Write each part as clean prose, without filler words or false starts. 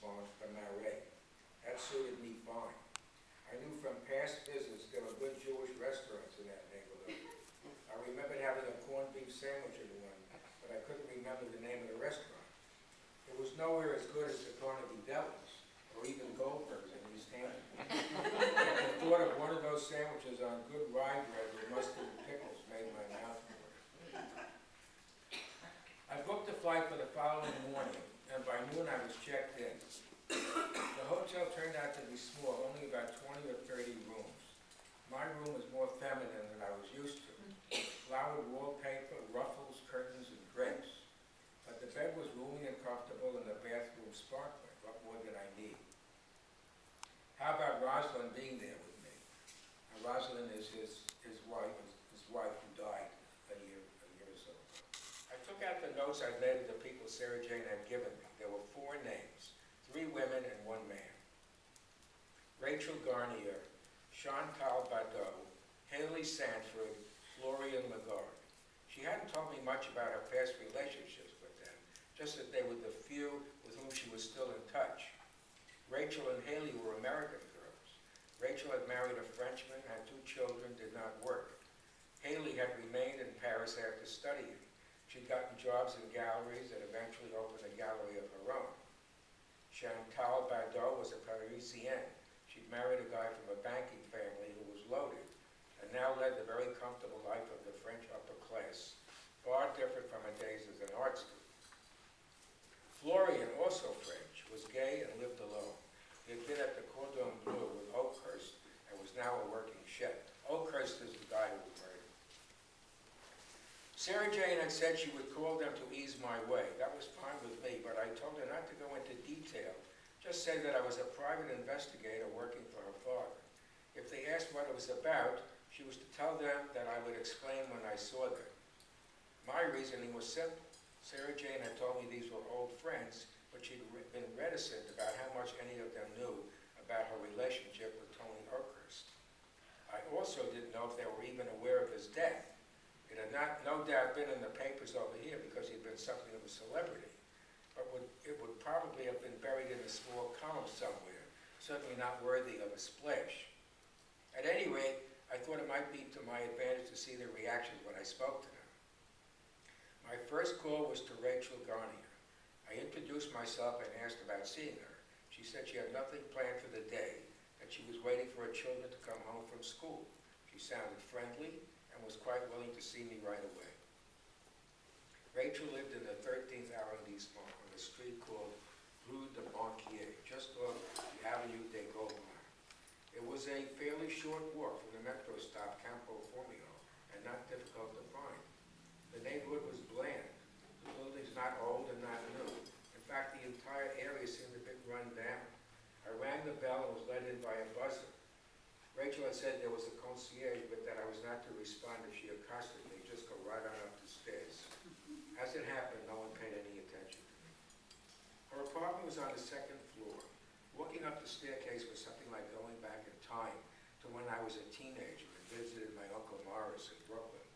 farms from Marais. That suited me fine. I knew from past visits there were good Jewish restaurants in that neighborhood. I remembered having a corned beef sandwich in one, but I couldn't remember the name of the restaurant. It was nowhere as good as the Carnegie Delis, or even Goldberg's in East Hampton. The thought of one of those sandwiches on good rye bread with mustard and pickles made my mouth water. I booked a flight for the following morning, and by noon I was checked in. The hotel turned out to be small, only about 20 or 30 rooms. My room was more feminine than I was used to. Flowered wallpaper, ruffles, curtains, and drapes. But the bed was roomy and comfortable and the bathroom sparkling. What more did I need? How about Rosalind being there with me? And Rosalind is his wife who died a year or so ago. I took out the notes I'd laid to the people Sarah Jane had given me. There were 4 names, 3 women and 1 man. Rachel Garnier, Chantal Badeau, Haley Sanford, Florian Lagarde. She hadn't told me much about her past relationships with them, just that they were the few with whom she was still in touch. Rachel and Haley were American girls. Rachel had married a Frenchman, had 2 children, did not work. Haley had remained in Paris after studying. She'd gotten jobs in galleries and eventually opened a gallery of her own. Chantal Badeau was a Parisienne. She'd married a guy from a banking family who was loaded, and now led the very comfortable life of the French upper class, far different from her days as an art student. Florian, also French, was gay and lived alone. He had been at the Cordon Bleu with Oakhurst and was now a working chef. Oakhurst is the guy who was murdered. Sarah Jane had said she would call them to ease my way. That was fine with me, but I told her not to go into detail, just say that I was a private investigator working for her father. If they asked what it was about, she was to tell them that I would explain when I saw them. My reasoning was simple. Sarah Jane had told me these were old friends, but she'd been reticent about how much any of them knew about her relationship with Tony Oakhurst. I also didn't know if they were even aware of his death. It had no doubt been in the papers over here because he'd been something of a celebrity, but it would probably have been buried in a small column somewhere, certainly not worthy of a splash. At any rate, I thought it might be to my advantage to see their reactions when I spoke to them. My first call was to Rachel Garnier. I introduced myself and asked about seeing her. She said she had nothing planned for the day, that she was waiting for her children to come home from school. She sounded friendly and was quite willing to see me right away. Rachel lived in the 13th arrondissement on a street called Rue de Banquier, just off the Avenue des Gaulois. It was a fairly short walk from the metro stop Campo Formio and not difficult to find. The neighborhood was bland. The buildings not old and not new. In fact, the entire area seemed a bit run down. I rang the bell and was let in by a buzzer. Rachel had said there was a concierge, but that I was not to respond if she accosted me, just go right on up the stairs. As it happened, no one paid any attention to me. Her apartment was on the 2nd floor. Walking up the staircase was something like going back in time to when I was a teenager and visited my Uncle Morris in Brooklyn.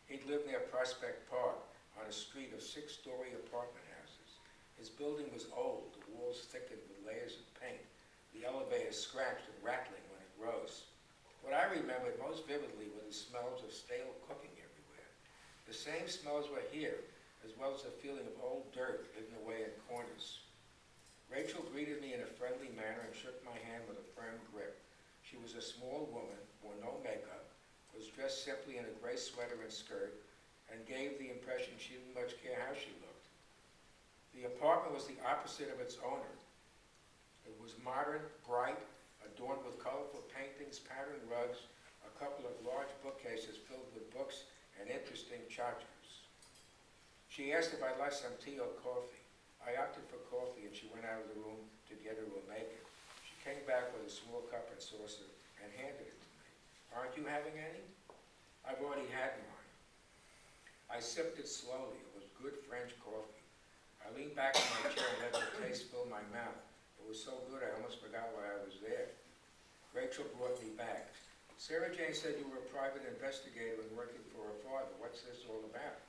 He'd lived near Prospect Park on a street of 6-story apartment houses. His building was old, the walls thickened with layers of paint, the elevator scratched and rattling when it rose. What I remembered most vividly were the smells of stale cooking everywhere. The same smells were here, as well as the feeling of old dirt hidden away in corners. Rachel greeted me in a friendly manner and shook my hand with a firm grip. She was a small woman, wore no makeup, was dressed simply in a gray sweater and skirt, and gave the impression she didn't much care how she looked. The apartment was the opposite of its owner. It was modern, bright, adorned with colorful paintings, patterned rugs, a couple of large bookcases filled with books, and interesting chargers. She asked if I'd like some tea or coffee. I opted for coffee, and she went out of the room to get her a make it. She came back with a small cup and saucer and handed it to me. Aren't you having any? I've already had mine. I sipped it slowly. It was good French coffee. I leaned back in my chair and let the taste fill my mouth. It was so good I almost forgot why I was there. Rachel brought me back. Sarah Jane said you were a private investigator and working for her father. What's this all about?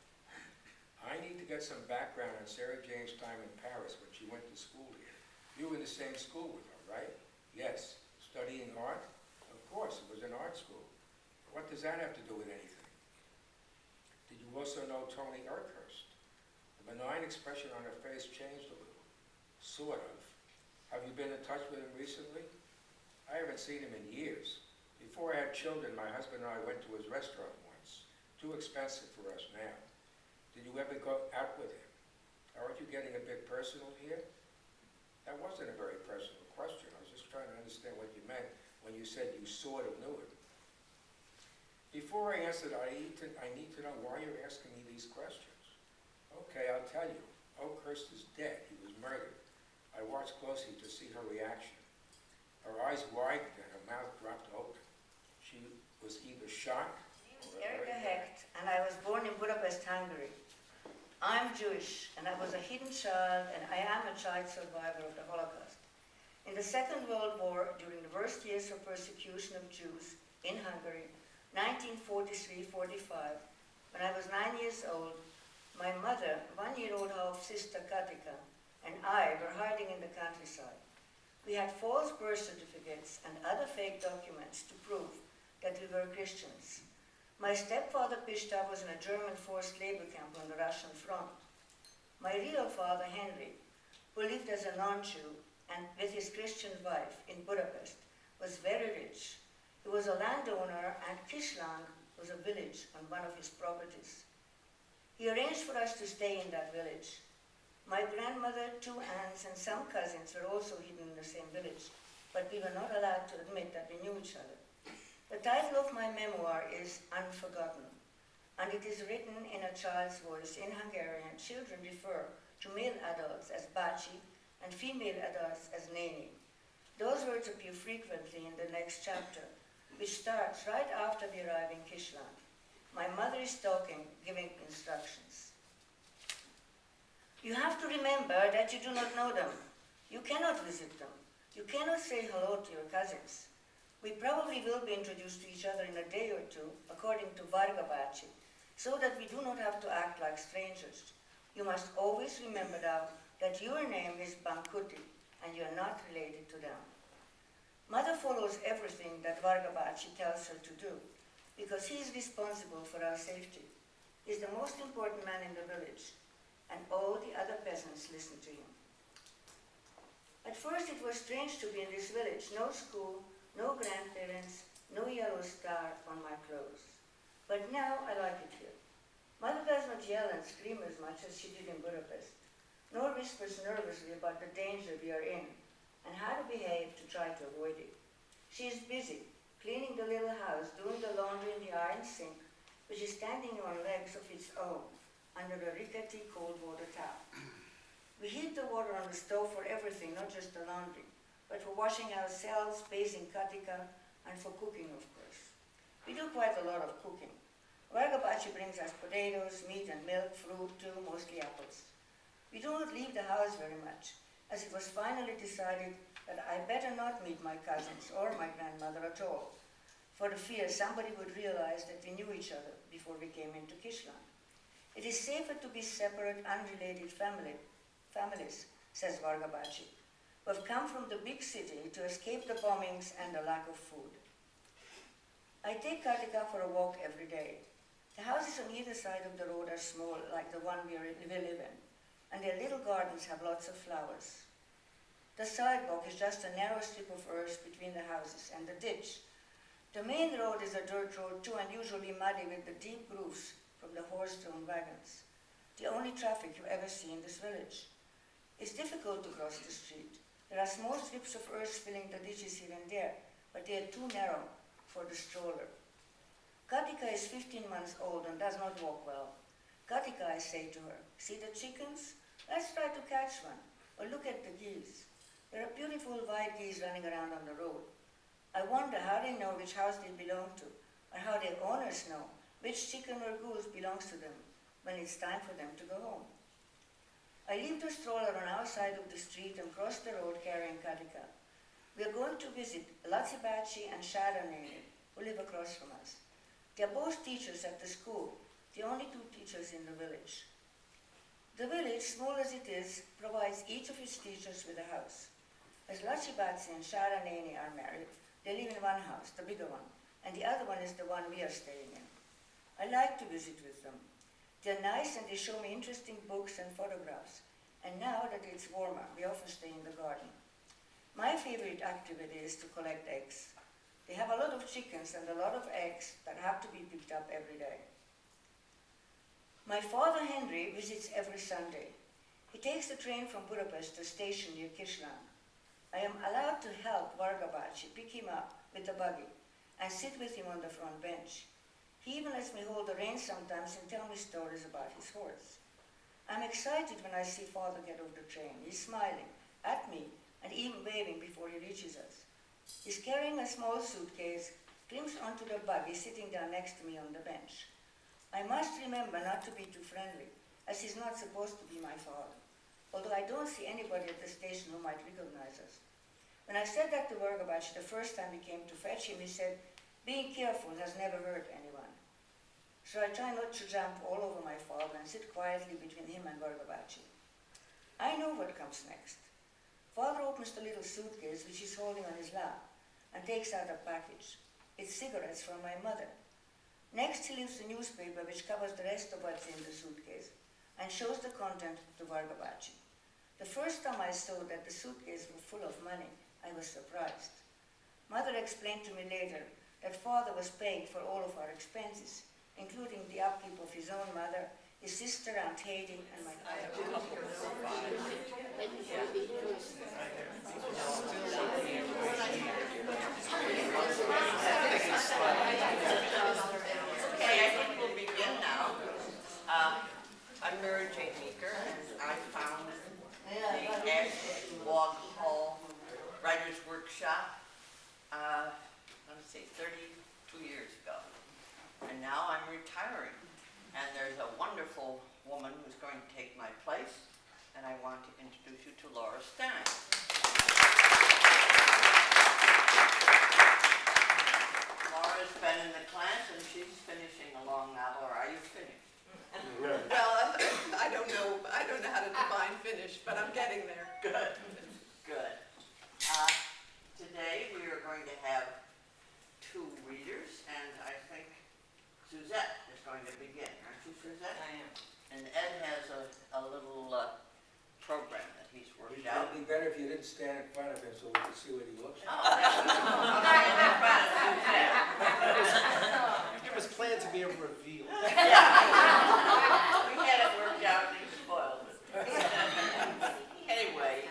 I need to get some background on Sarah Jane's time in Paris when she went to school here. You were in the same school with her, right? Yes. Studying art? Of course, it was an art school. What does that have to do with anything? Did you also know Tony Urkhurst? The benign expression on her face changed a little. Sort of. Have you been in touch with him recently? I haven't seen him in years. Before I had children, my husband and I went to his restaurant once. Too expensive for us now. Did you ever go out with him? Aren't you getting a bit personal here? That wasn't a very personal question. I was just trying to understand what you meant when you said you sort of knew him. Before I answer, I need to know why you're asking me these questions. Okay, I'll tell you. Oakhurst is dead. He was murdered. I watched closely to see her reaction. Her eyes widened and her mouth dropped open. She was either shocked or Erika Hecht, and I was born in Budapest, Hungary. I'm Jewish, and I was a hidden child, and I am a child survivor of the Holocaust. In the Second World War, during the worst years of persecution of Jews in Hungary, 1943-45, when I was 9 years old, my mother, 1-year-old half-sister Katika, and I were hiding in the countryside. We had false birth certificates and other fake documents to prove that we were Christians. My stepfather Pishta was in a German forced labor camp on the Russian front. My real father Henry, who lived as a non-Jew and with his Christian wife in Budapest, was very rich. He was a landowner, and Kislang was a village on one of his properties. He arranged for us to stay in that village. My grandmother, 2 aunts, and some cousins were also hidden in the same village, but we were not allowed to admit that we knew each other. The title of my memoir is Unforgotten, and it is written in a child's voice. In Hungarian, children refer to male adults as bácsi and female adults as néni. Those words appear frequently in the next chapter, which starts right after we arrive in Kisland. My mother is talking, giving instructions. You have to remember that you do not know them. You cannot visit them. You cannot say hello to your cousins. We probably will be introduced to each other in a day or two, according to Varga bácsi, so that we do not have to act like strangers. You must always remember now that your name is Bankuti, and you are not related to them. Mother follows everything that Varga bácsi tells her to do, because he is responsible for our safety. He is the most important man in the village, and all the other peasants listen to him. At first it was strange to be in this village. No school, no grandparents, no yellow star on my clothes. But now I like it here. Mother does not yell and scream as much as she did in Budapest, nor whispers nervously about the danger we are in and how to behave to try to avoid it. She is busy cleaning the little house, doing the laundry in the iron sink, which is standing on legs of its own under a rickety cold water tap. We heat the water on the stove for everything, not just the laundry, but for washing ourselves, bathing Katika, and for cooking, of course. We do quite a lot of cooking. Varga bácsi brings us potatoes, meat and milk, fruit too, mostly apples. We do not leave the house very much, as it was finally decided that I better not meet my cousins or my grandmother at all, for the fear somebody would realize that we knew each other before we came into Kisland. It is safer to be separate, unrelated families, says Varga bácsi, who have come from the big city to escape the bombings and the lack of food. I take Katika for a walk every day. The houses on either side of the road are small, like the one we live in, and their little gardens have lots of flowers. The sidewalk is just a narrow strip of earth between the houses and the ditch. The main road is a dirt road too, and usually muddy with the deep grooves from the horse-drawn wagons. The only traffic you ever see in this village. It's difficult to cross the street. There are small strips of earth filling the ditches here and there, but they are too narrow for the stroller. Katika is 15 months old and does not walk well. Katika, I say to her, see the chickens? Let's try to catch one. Or look at the geese. There are beautiful white geese running around on the road. I wonder how they know which house they belong to, or how their owners know which chicken or goose belongs to them when it's time for them to go home. I leave the stroller on our side of the street and cross the road carrying Katika. We are going to visit Laci bácsi and Sára néni, who live across from us. They are both teachers at the school, the only 2 teachers in the village. The village, small as it is, provides each of its teachers with a house. As Lachibatsi and Shara Nene are married, they live in one house, the bigger one, and the other one is the one we are staying in. I like to visit with them. They're nice and they show me interesting books and photographs. And now that it's warmer, we often stay in the garden. My favorite activity is to collect eggs. They have a lot of chickens and a lot of eggs that have to be picked up every day. My father Henry visits every Sunday. He takes the train from Budapest to a station near Kislan. I am allowed to help Vargabachi pick him up with the buggy and sit with him on the front bench. He even lets me hold the reins sometimes and tell me stories about his horse. I'm excited when I see Father get off the train. He's smiling at me and even waving before he reaches us. He's carrying a small suitcase, climbs onto the buggy sitting down next to me on the bench. I must remember not to be too friendly, as he's not supposed to be my father, although I don't see anybody at the station who might recognize us. When I said that to Vargabachi the first time we came to fetch him, he said, "Being careful has never hurt anyone." So I try not to jump all over my father and sit quietly between him and Vargabachi. I know what comes next. Father opens the little suitcase which he's holding on his lap and takes out a package. It's cigarettes from my mother. Next he lifts the newspaper which covers the rest of what's in the suitcase and shows the content to Vargabachi. The first time I saw that the suitcase was full of money, I was surprised. Mother explained to me later that Father was paying for all of our expenses, including the upkeep of his own mother, his sister, Aunt Haiti, and my father. Okay, I think we'll begin now. I'm Mary Jane Meeker, and I found the Ashawagh Hall Writers Workshop, let's see, 32 years ago. And now I'm retiring. And there's a wonderful woman who's going to take my place, and I want to introduce you to Laura Stein. Laura's been in the class, and she's finishing a long novel, or are you finished? Well, I don't know how to define finish, but I'm getting there. Good, good. Today we are going to have two readers, and I think Suzette is going to begin. Aren't you, Suzette? I am. And Ed has a little program that he's worked It'd out. be better if you didn't stand in front of him so we could see what he looks like. Oh, I'm not even in front of Suzette. It was planned to be a reveal. Yeah. We had it worked out and he spoiled it. Anyway,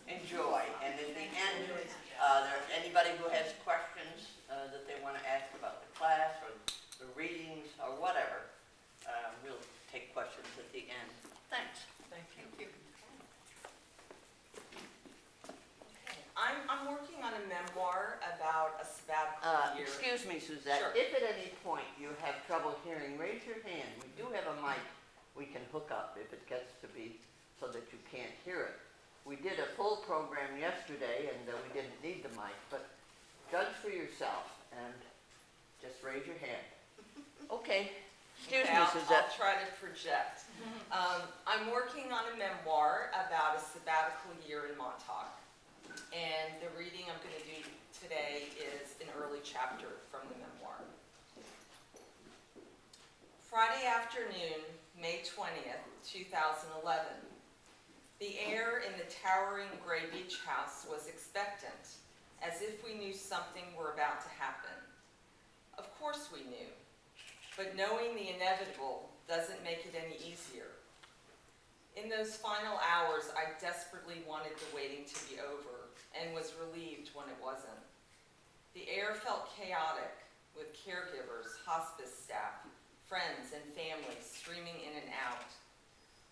enjoy. And in the end, there's anybody who has questions that they want to ask about the class or the readings or whatever, we'll take questions at the end. Thanks. Thank you. I'm working on a memoir about a sabbatical year. Excuse me, Suzette. Sure. If at any point you have trouble hearing, raise your hand. We do have a mic we can hook up if it gets to be so that you can't hear it. We did a full program yesterday and we didn't need the mic, but judge for yourself and just raise your hand. Okay. Excuse me, Suzette. I'll try to project. I'm working on a memoir about a sabbatical year in Montauk. And the reading I'm going to do today is an early chapter from the memoir. Friday afternoon, May 20th, 2011. The air in the towering gray beach house was expectant, as if we knew something were about to happen. Of course we knew, but knowing the inevitable doesn't make it any easier. In those final hours, I desperately wanted the waiting to be over and was relieved when it wasn't. The air felt chaotic, with caregivers, hospice staff, friends, and families streaming in and out.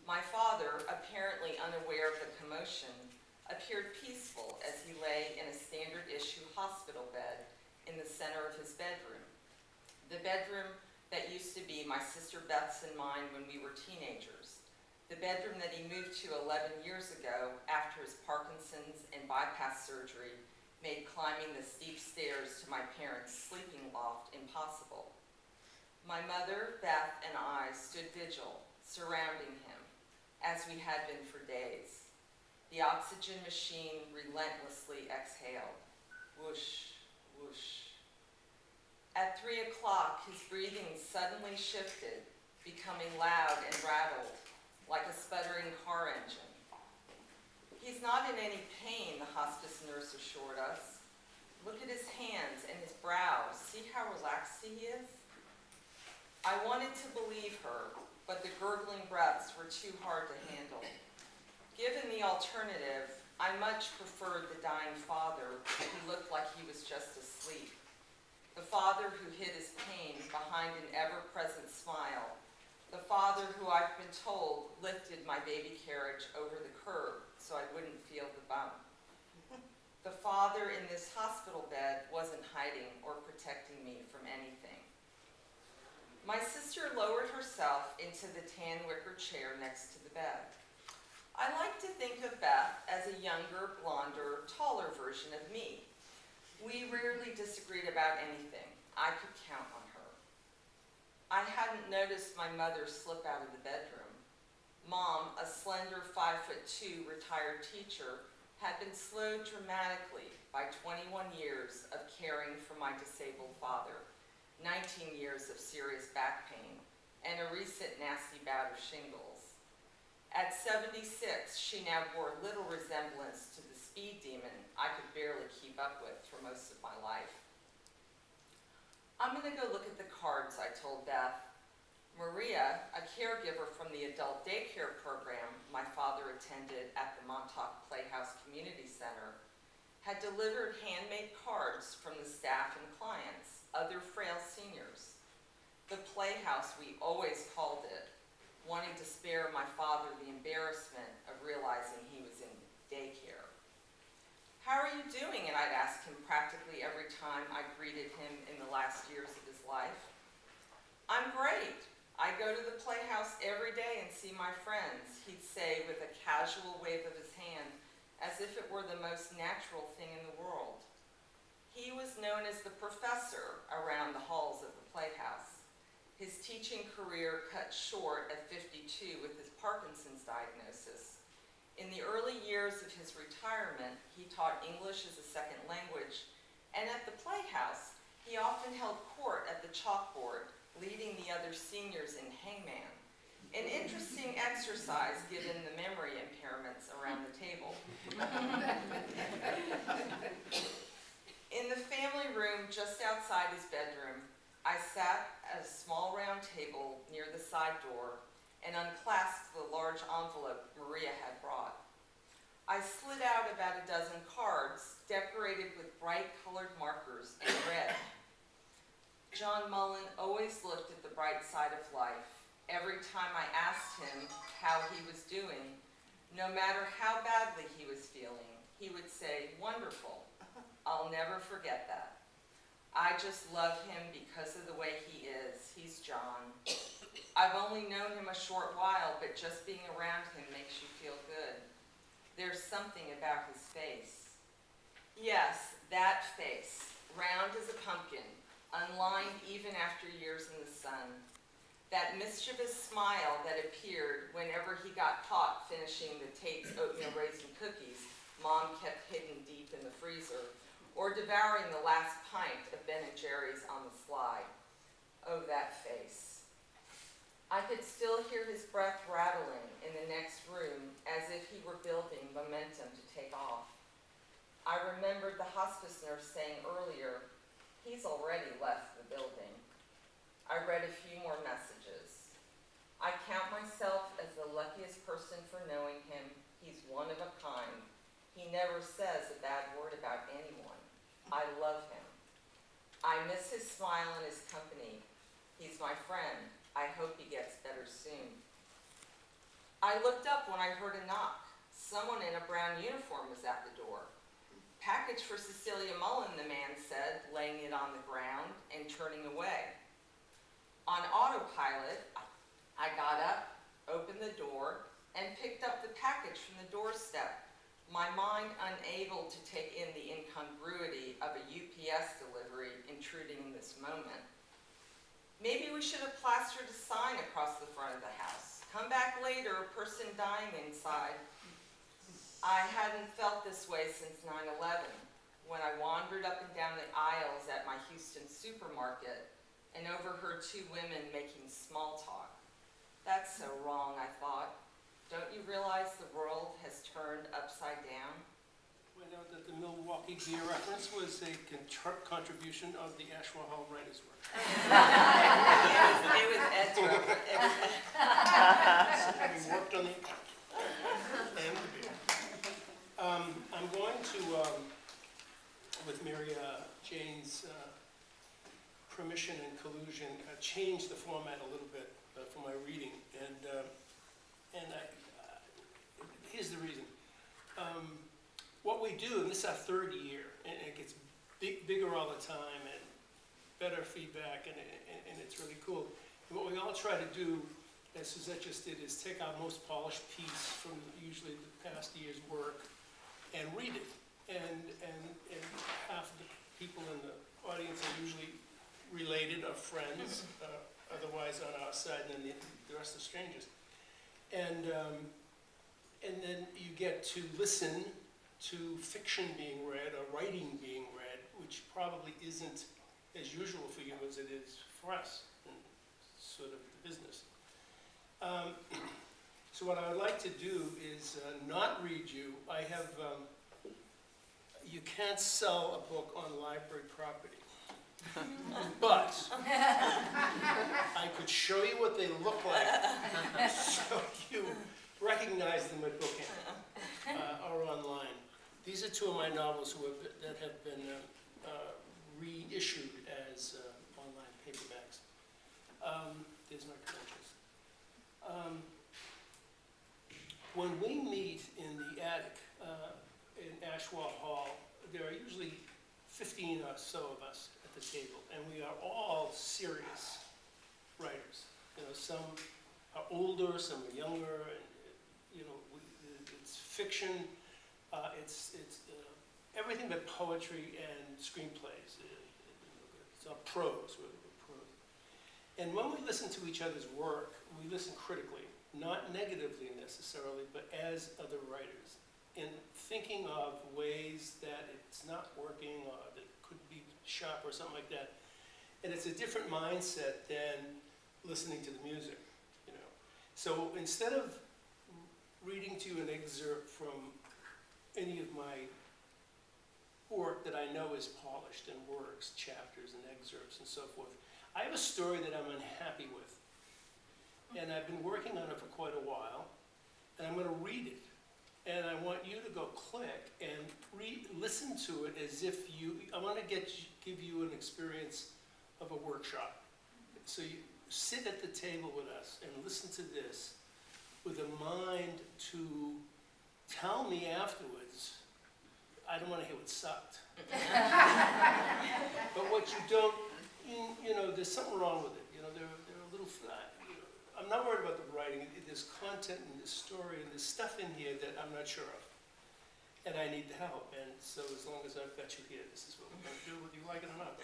My father, apparently unaware of the commotion, appeared peaceful as he lay in a standard issue hospital bed in the center of his bedroom. The bedroom that used to be my sister Beth's and mine when we were teenagers. The bedroom that he moved to 11 years ago after his Parkinson's and bypass surgery made climbing the steep stairs to my parents' sleeping loft impossible. My mother, Beth, and I stood vigil, surrounding him, as we had been for days. The oxygen machine relentlessly exhaled. Whoosh, whoosh. At 3 o'clock, his breathing suddenly shifted, becoming loud and rattled, like a sputtering car engine. He's not in any pain, the hospice nurse assured us. Look at his hands and his brow. See how relaxed he is? I wanted to believe her, but the gurgling breaths were too hard to handle. Given the alternative, I much preferred the dying father, who looked like he was just asleep. The father who hid his pain behind an ever-present smile. The father who, I've been told, lifted my baby carriage over the curb so I wouldn't feel the bump. The father in this hospital bed wasn't hiding or protecting me from anything. My sister lowered herself into the tan wicker chair next to the bed. I like to think of Beth as a younger, blonder, taller version of me. We rarely disagreed about anything. I could count on her. I hadn't noticed my mother slip out of the bedroom. Mom, a slender 5'2" retired teacher, had been slowed dramatically by 21 years of caring for my disabled father, 19 years of serious back pain, and a recent nasty bout of shingles. At 76, she now bore little resemblance to the speed demon I could barely keep up with for most of my life. I'm going to go look at the cards, I told Beth. Maria, a caregiver from the adult daycare program my father attended at the Montauk Playhouse Community Center, had delivered handmade cards from the staff and clients, other frail seniors. The Playhouse, we always called it, wanting to spare my father the embarrassment of realizing he was in daycare. How are you doing? And I'd ask him practically every time I greeted him in the last years of his life. I'm great. I go to the Playhouse every day and see my friends, he'd say with a casual wave of his hand, as if it were the most natural thing in the world. He was known as the professor around the halls of the Playhouse. His teaching career cut short at 52 with his Parkinson's diagnosis. In the early years of his retirement, he taught English as a second language, and at the Playhouse, he often held court at the chalkboard, leading the other seniors in hangman, an interesting exercise given the memory impairments around the table. In the family room just outside his bedroom, I sat at a small round table near the side door and unclasped the large envelope Maria had brought. I slid out about a dozen cards decorated with bright colored markers in red. John Mullen always looked at the bright side of life. Every time I asked him how he was doing, no matter how badly he was feeling, he would say, "Wonderful. I'll never forget that. I just love him because of the way he is. He's John. I've only known him a short while, but just being around him makes you feel good. There's something about his face." Yes, that face, round as a pumpkin, unlined even after years in the sun. That mischievous smile that appeared whenever he got caught finishing the Tate's oatmeal raisin cookies Mom kept hidden deep in the freezer, or devouring the last pint of Ben & Jerry's on the sly. Oh, that face. I could still hear his breath rattling in the next room as if he were building momentum to take off. I remembered the hospice nurse saying earlier, "He's already left the building." I read a few more messages. I count myself as the luckiest person for knowing him. He's one of a kind. He never says a bad word about anyone. I love him. I miss his smile and his company. He's my friend. I hope he gets better soon. I looked up when I heard a knock. Someone in a brown uniform was at the door. "Package for Cecilia Mullen," the man said, laying it on the ground and turning away. On autopilot, I got up, opened the door, and picked up the package from the doorstep, my mind unable to take in the incongruity of a UPS delivery intruding in this moment. Maybe we should have plastered a sign across the front of the house. "Come back later, person dying inside." I hadn't felt this way since 9/11, when I wandered up and down the aisles at my Houston supermarket and overheard two women making small talk. That's so wrong, I thought. Don't you realize the world has turned upside down? Point out that the Milwaukee beer reference was a contribution of the Ashawagh writers' work. It was Ed's reference. Having worked on the and the beer. I'm going to, with Mary Jane's permission and collusion, change the format a little bit for my reading. Here's the reason. What we do, and this is our third year, and it gets bigger all the time, and better feedback, and it's really cool. And what we all try to do, as Suzette just did, is take our most polished piece from usually the past year's work and read it. And half of the people in the audience are usually related or friends, otherwise on our side, and then the rest are strangers. And then you get to listen to fiction being read or writing being read, which probably isn't as usual for you as it is for us in sort of the business. So what I would like to do is not read you. I have, you can't sell a book on library property. But I could show you what they look like so you recognize them at bookend or online. These are two of my novels that have been reissued as online paperbacks. There's my credentials. When we meet in the attic in Ashawagh Hall, there are usually 15 or so of us at the table, and we are all serious writers. You know, some are older, some are younger, and you know, it's fiction. It's everything but poetry and screenplays. It's all prose, really, prose. And when we listen to each other's work, we listen critically, not negatively necessarily, but as other writers, in thinking of ways that it's not working or that could be sharp or something like that. And it's a different mindset than listening to the music, you know. So instead of reading to you an excerpt from any of my work that I know is polished and works, chapters and excerpts and so forth, I have a story that I'm unhappy with. And I've been working on it for quite a while, and I'm going to read it. And I want you to go click and listen to it as if I want to give you an experience of a workshop. So you sit at the table with us and listen to this with a mind to tell me afterwards, I don't want to hear what sucked. But what you don't, you know, there's something wrong with it. You know, they're a little flat. I'm not worried about the writing. There's content and there's story and there's stuff in here that I'm not sure of. And I need the help. And so as long as I've got you here, this is what we're going to do, whether you like it or not.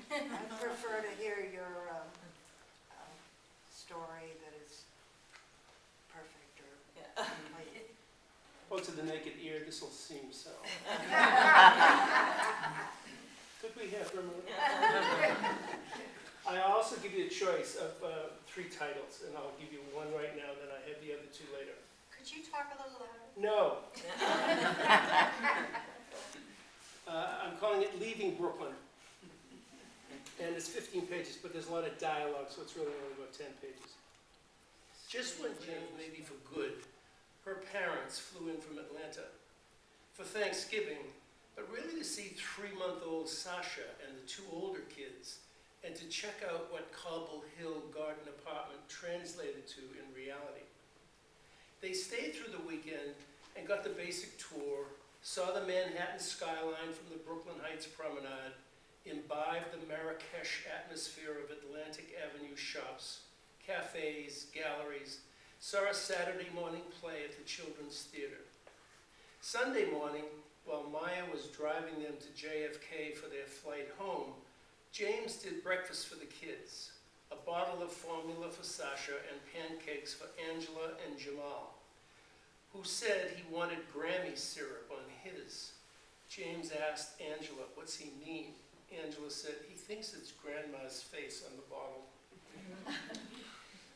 I'd prefer to hear your story that is perfect or complete. Well, to the naked ear, this will seem so. Could we have for a moment? I also give you a choice of 3 titles, and I'll give you one right now, then I have the other 2 later. Could you talk a little louder? No. I'm calling it Leaving Brooklyn. And it's 15 pages, but there's a lot of dialogue, so it's really only about 10 pages. Just when Jane, maybe for good, her parents flew in from Atlanta for Thanksgiving, but really to see 3-month-old Sasha and the 2 older kids, and to check out what Cobble Hill Garden Apartment translated to in reality. They stayed through the weekend and got the basic tour, saw the Manhattan skyline from the Brooklyn Heights Promenade, imbibed the Marrakesh atmosphere of Atlantic Avenue shops, cafes, galleries, saw a Saturday morning play at the Children's Theater. Sunday morning, while Maya was driving them to JFK for their flight home, James did breakfast for the kids, a bottle of formula for Sasha and pancakes for Angela and Jamal. who said he wanted Grammy syrup on his. James asked Angela, what's he mean? Angela said, he thinks it's Grandma's face on the bottle.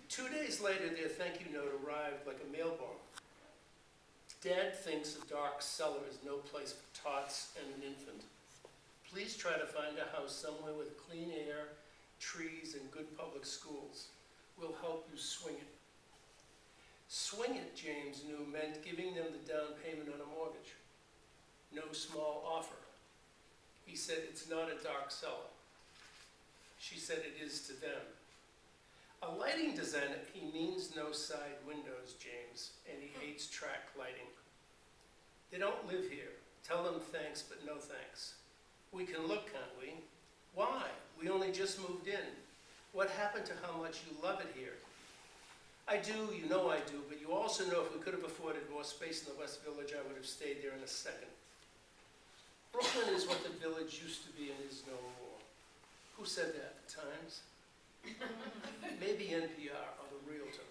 2 days later, their thank you note arrived like a mail bomb. Dad thinks a dark cellar is no place for tots and an infant. Please try to find a house somewhere with clean air, trees, and good public schools. We'll help you swing it. Swing it, James knew, meant giving them the down payment on a mortgage. No small offer. He said, it's not a dark cellar. She said, it is to them. A lighting designer, he means no side windows, James, and he hates track lighting. They don't live here. Tell them thanks, but no thanks. We can look, can't we? Why? We only just moved in. What happened to how much you love it here? I do, you know I do, but you also know if we could have afforded more space in the West Village, I would have stayed there in a second. Brooklyn is what the village used to be and is no more. Who said that? The Times? Maybe NPR or the Realtor.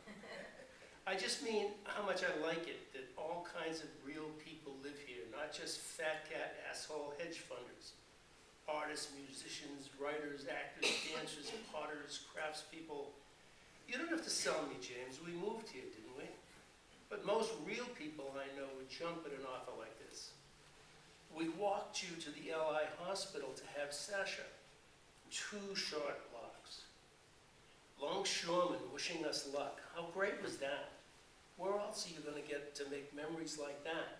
I just mean how much I like it that all kinds of real people live here, not just fat cat asshole hedge funders. Artists, musicians, writers, actors, dancers, potters, craftspeople. You don't have to sell me, James. We moved here, didn't we? But most real people I know would jump at an offer like this. We walked you to the LI hospital to have Sasha. 2 short blocks. Longshoremen wishing us luck. How great was that? Where else are you going to get to make memories like that?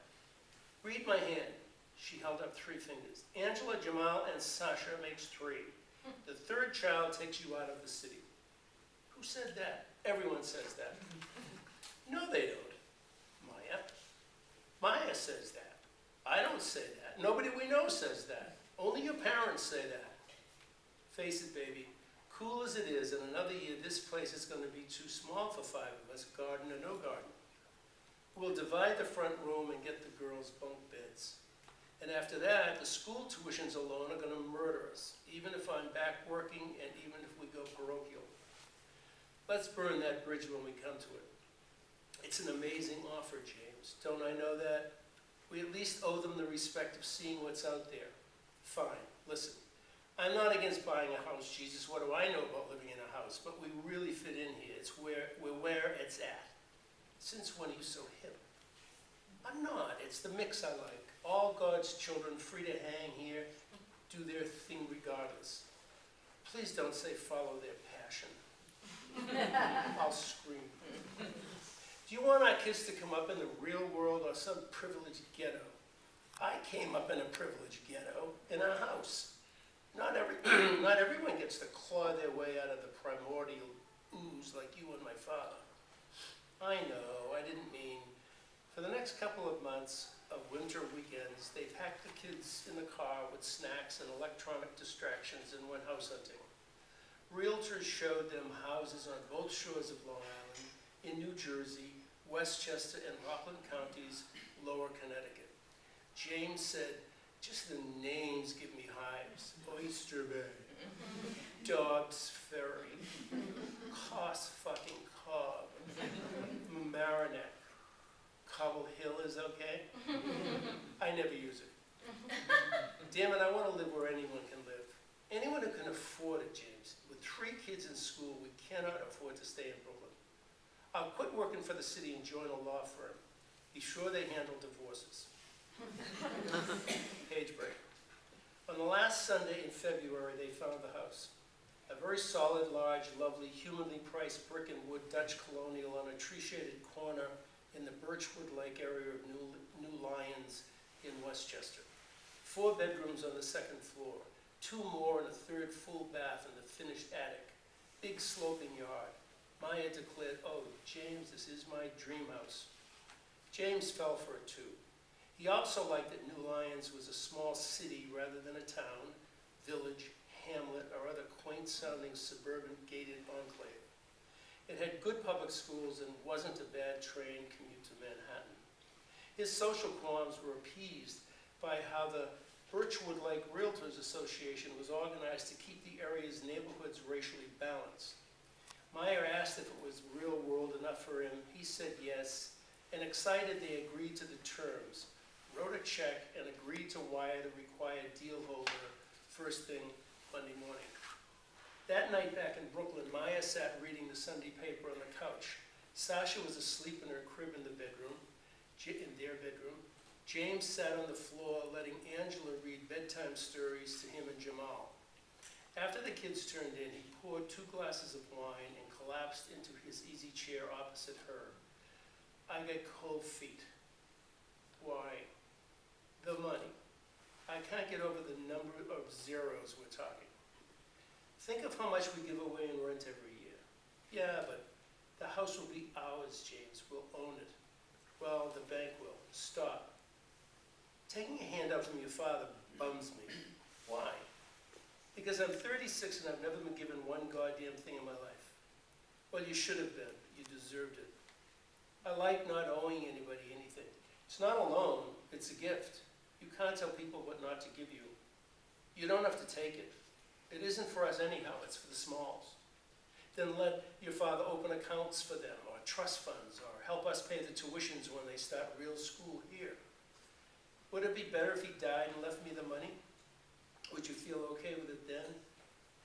Read my hand. She held up 3 fingers. Angela, Jamal, and Sasha makes 3. The 3rd child takes you out of the city. Who said that? Everyone says that. No, they don't. Maya. Maya says that. I don't say that. Nobody we know says that. Only your parents say that. Face it, baby. Cool as it is, in another year, this place is going to be too small for 5 of us, garden or no garden. We'll divide the front room and get the girls' bunk beds. And after that, the school tuitions alone are going to murder us, even if I'm back working and even if we go parochial. Let's burn that bridge when we come to it. It's an amazing offer, James. Don't I know that? We at least owe them the respect of seeing what's out there. Fine, listen. I'm not against buying a house, Jesus. What do I know about living in a house? But we really fit in here. We're where it's at. Since when are you so hip? I'm not. It's the mix I like. All God's children free to hang here, do their thing regardless. Please don't say follow their passion. I'll scream. Do you want our kids to come up in the real world or some privileged ghetto? I came up in a privileged ghetto, in a house. Not everyone gets to claw their way out of the primordial ooze like you and my father. I know, I didn't mean. For the next couple of months of winter weekends, they packed the kids in the car with snacks and electronic distractions and went house hunting. Realtors showed them houses on both shores of Long Island, in New Jersey, Westchester, and Rockland counties, Lower Connecticut. James said, just the names give me hives. Oyster Bay, Dobbs Ferry, Cost fucking Cobb, Mamaroneck, Cobble Hill is okay? I never use it. Damn it, I want to live where anyone can live. Anyone who can afford it, James. With 3 kids in school, we cannot afford to stay in Brooklyn. I'll quit working for the city and join a law firm. Be sure they handle divorces. Page break. On the last Sunday in February, they found the house. A very solid, large, lovely, humanly priced brick and wood Dutch colonial on a tree-shaded corner in the Birchwood Lake area of New Lyons in Westchester. 4 bedrooms on the 2nd floor, 2 more and a 3rd full bath in the finished attic. Big sloping yard. Maya declared, oh, James, this is my dream house. James fell for it too. He also liked that New Lyons was a small city rather than a town, village, hamlet, or other quaint-sounding suburban gated enclave. It had good public schools and wasn't a bad train commute to Manhattan. His social qualms were appeased by how the Birchwood Lake Realtors Association was organized to keep the area's neighborhoods racially balanced. Meyer asked if it was real world enough for him. He said yes, and excited they agreed to the terms, wrote a check, and agreed to wire the required deal holder first thing Monday morning. That night back in Brooklyn, Maya sat reading the Sunday paper on the couch. Sasha was asleep in her crib in their bedroom. James sat on the floor letting Angela read bedtime stories to him and Jamal. After the kids turned in, he poured 2 glasses of wine and collapsed into his easy chair opposite her. I got cold feet. Why? The money. I can't get over the number of zeros we're talking. Think of how much we give away in rent every year. Yeah, but the house will be ours, James. We'll own it. Well, the bank will. Stop. Taking a handout from your father bums me. Why? Because I'm 36 and I've never been given one goddamn thing in my life. Well, you should have been. You deserved it. I like not owing anybody anything. It's not a loan, it's a gift. You can't tell people what not to give you. You don't have to take it. It isn't for us anyhow, it's for the smalls. Then let your father open accounts for them, or trust funds, or help us pay the tuitions when they start real school here. Would it be better if he died and left me the money? Would you feel okay with it then?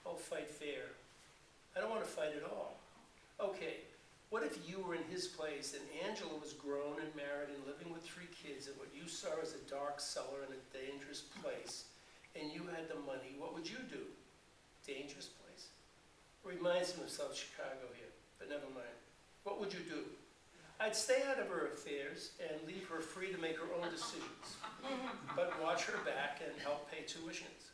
Oh, fight fair. I don't want to fight at all. Okay, what if you were in his place and Angela was grown and married and living with 3 kids in what you saw as a dark cellar in a dangerous place, and you had the money? What would you do? Dangerous place? Reminds me of South Chicago here, but never mind. What would you do? I'd stay out of her affairs and leave her free to make her own decisions, but watch her back and help pay tuitions.